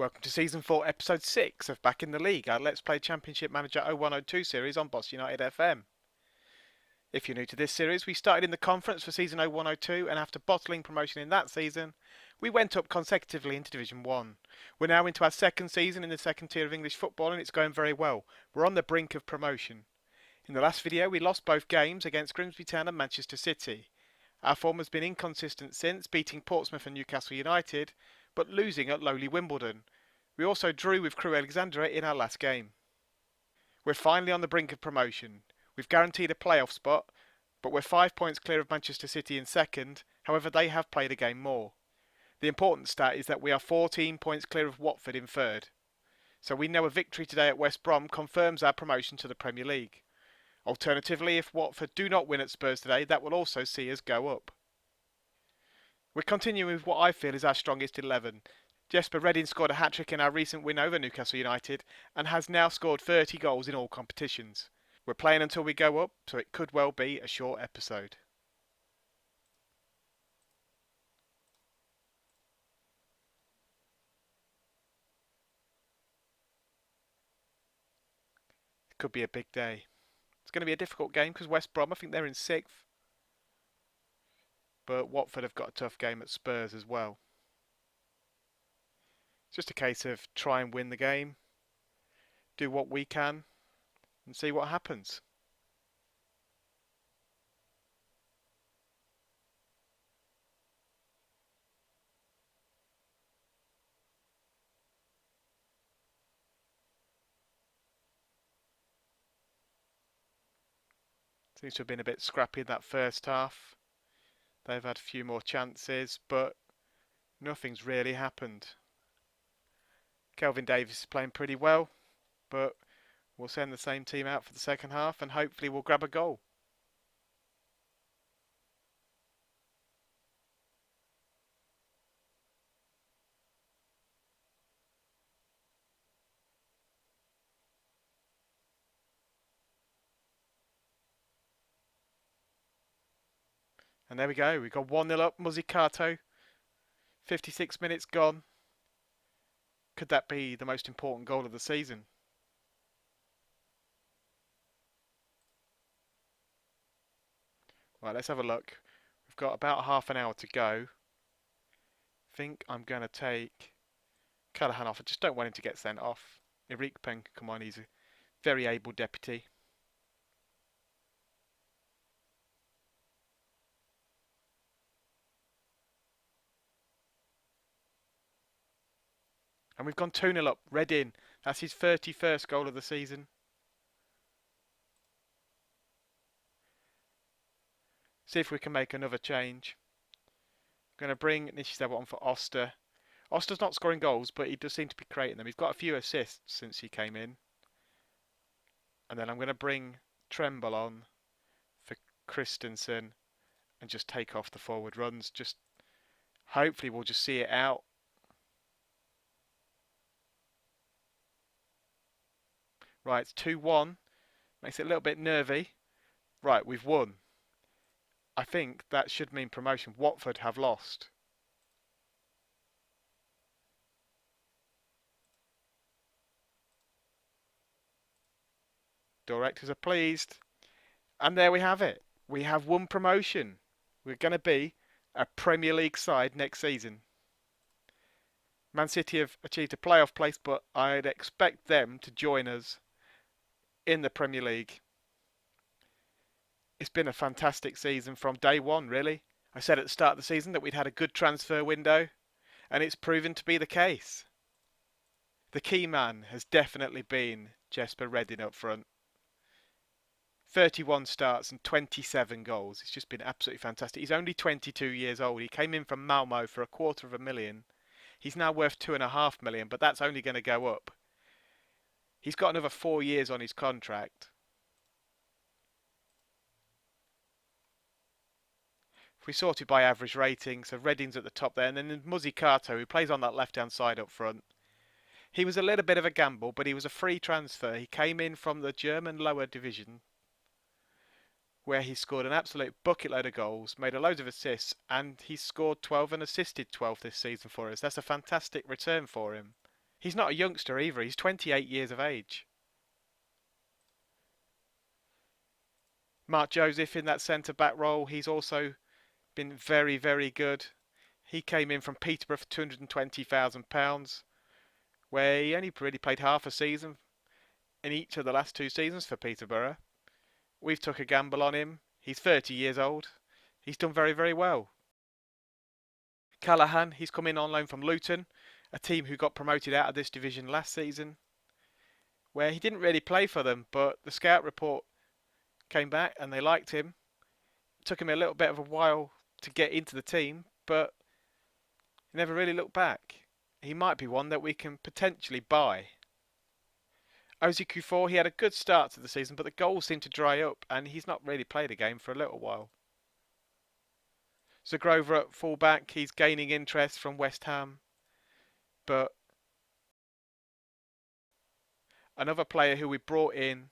Welcome to Season 4, Episode 6 of Back in the League, our Let's Play Championship Manager 0102 series on Boss United FM. If you're new to this series, we started in the conference for Season 0102, and after bottling promotion in that season, we went up consecutively into Division 1. We're now into our second season in the second tier of English football, and it's going very well. We're on the brink of promotion. In the last video, we lost both games against Grimsby Town and Manchester City. Our form has been inconsistent since, beating Portsmouth and Newcastle United, but losing at lowly Wimbledon. We also drew with Crewe Alexandra in our last game. We're finally on the brink of promotion. We've guaranteed a playoff spot, but we're 5 points clear of Manchester City in second, however they have played a game more. The important stat is that we are 14 points clear of Watford in third. So we know a victory today at West Brom confirms our promotion to the Premier League. Alternatively, if Watford do not win at Spurs today, that will also see us go up. We're continuing with what I feel is our strongest 11. Jesper Redding scored a hat-trick in our recent win over Newcastle United and has now scored 30 goals in all competitions. We're playing until we go up, so it could well be a short episode. It could be a big day. It's going to be a difficult game because West Brom, I think they're in 6th. But Watford have got a tough game at Spurs as well. It's just a case of try and win the game, do what we can, and see what happens. Seems to have been a bit scrappy in that first half. They've had a few more chances, but nothing's really happened. Kelvin Davis is playing pretty well, but we'll send the same team out for the second half and hopefully we'll grab a goal. And there we go, we've got 1-0 up, Muzzicato. 56 minutes gone. Could that be the most important goal of the season? Right, let's have a look. We've got about half an hour to go. I think I'm going to take Callahan off. I just don't want him to get sent off. Eric Peng, come on, he's a very able deputy. And we've gone 2-0 up. Redding. That's his 31st goal of the season. See if we can make another change. I'm going to bring Nishizawa on for Oster. Oster's not scoring goals, but he does seem to be creating them. He's got a few assists since he came in. And then I'm going to bring Tremble on for Christensen and just take off the forward runs. Just hopefully we'll just see it out. Right, it's 2-1. Makes it a little bit nervy. Right, we've won. I think that should mean promotion. Watford have lost. Directors are pleased. And there we have it. We have won promotion. We're going to be a Premier League side next season. Man City have achieved a playoff place, but I'd expect them to join us in the Premier League. It's been a fantastic season from day one, really. I said at the start of the season that we'd had a good transfer window, and it's proven to be the case. The key man has definitely been Jesper Redding up front. 31 starts and 27 goals. It's just been absolutely fantastic. He's only 22 years old. He came in from Malmo for $250,000. He's now worth $2.5 million, but that's only going to go up. He's got another 4 years on his contract. If we sort it by average rating, so Redding's at the top there, and then Muzzicato, who plays on that left-hand side up front. He was a little bit of a gamble, but he was a free transfer. He came in from the German lower division, where he scored an absolute bucket load of goals, made a load of assists, and he scored 12 and assisted 12 this season for us. That's a fantastic return for him. He's not a youngster either. He's 28 years of age. Mark Joseph in that centre-back role, he's also been very, very good. He came in from Peterborough for £220,000, where he only really played half a season in each of the last 2 seasons for Peterborough. We've took a gamble on him. He's 30 years old. He's done very, very well. Callaghan, he's come in on loan from Luton, a team who got promoted out of this division last season, where he didn't really play for them, but the scout report came back and they liked him. It took him a little bit of a while to get into the team, but he never really looked back. He might be one that we can potentially buy. Ozzy Kufor, he had a good start to the season, but the goals seemed to dry up and he's not really played a game for a little while. Zagrover at fullback, he's gaining interest from West Ham, but another player who we brought in,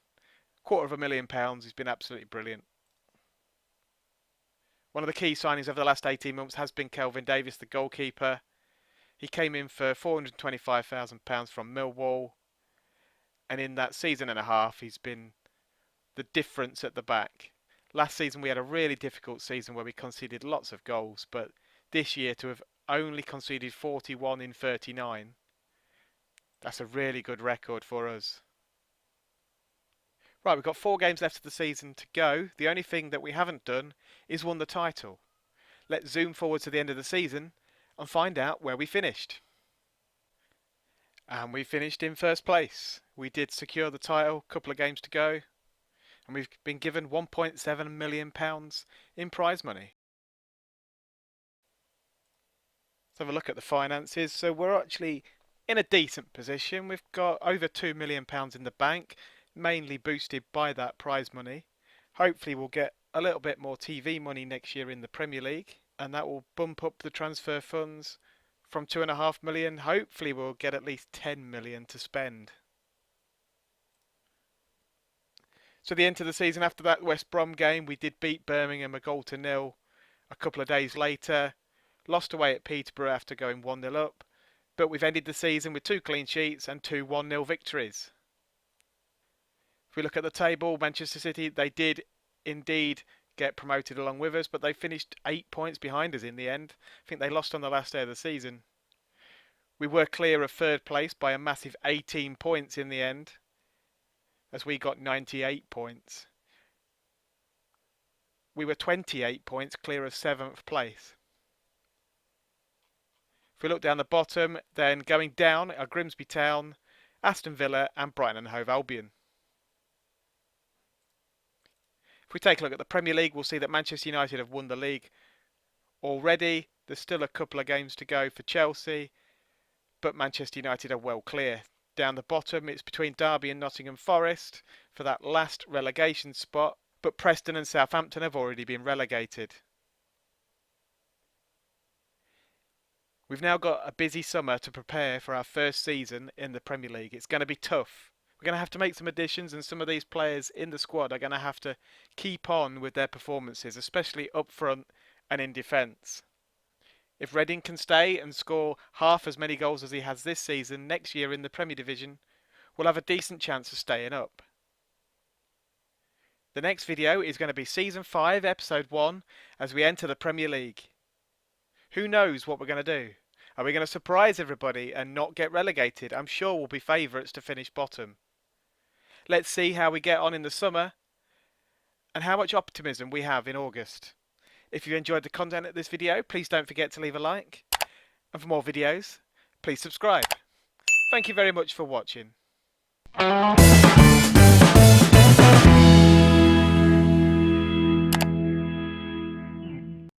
£250,000, he's been absolutely brilliant. One of the key signings over the last 18 months has been Kelvin Davis, the goalkeeper. He came in for £425,000 from Millwall, and in that season and a half he's been the difference at the back. Last season we had a really difficult season where we conceded lots of goals, but this year to have only conceded 41 in 39, that's a really good record for us. Right, we've got 4 games left of the season to go. The only thing that we haven't done is won the title. Let's zoom forward to the end of the season and find out where we finished. And we finished in first place. We did secure the title, a couple of games to go, and we've been given £1.7 million in prize money. Let's have a look at the finances. So we're actually in a decent position. We've got over £2 million in the bank, mainly boosted by that prize money. Hopefully we'll get a little bit more TV money next year in the Premier League, and that will bump up the transfer funds from £2.5 million. Hopefully we'll get at least £10 million to spend. So the end of the season, after that West Brom game, we did beat Birmingham 1-0 a couple of days later. Lost away at Peterborough after going 1-0 up. But we've ended the season with 2 clean sheets and 2 1-0 victories. If we look at the table, Manchester City, they did indeed get promoted along with us, but they finished 8 points behind us in the end. I think they lost on the last day of the season. We were clear of third place by a massive 18 points in the end, as we got 98 points. We were 28 points clear of 7th place. If we look down the bottom, then going down are Grimsby Town, Aston Villa and Brighton and Hove Albion. If we take a look at the Premier League, we'll see that Manchester United have won the league already. There's still a couple of games to go for Chelsea, but Manchester United are well clear. Down the bottom, it's between Derby and Nottingham Forest for that last relegation spot, but Preston and Southampton have already been relegated. We've now got a busy summer to prepare for our first season in the Premier League. It's going to be tough. We're going to have to make some additions, and some of these players in the squad are going to have to keep on with their performances, especially up front and in defence. If Reading can stay and score half as many goals as he has this season, next year in the Premier Division, we'll have a decent chance of staying up. The next video is going to be Season 5, Episode 1, as we enter the Premier League. Who knows what we're going to do? Are we going to surprise everybody and not get relegated? I'm sure we'll be favourites to finish bottom. Let's see how we get on in the summer and how much optimism we have in August. If you enjoyed the content of this video, please don't forget to leave a like. And for more videos, please subscribe. Thank you very much for watching.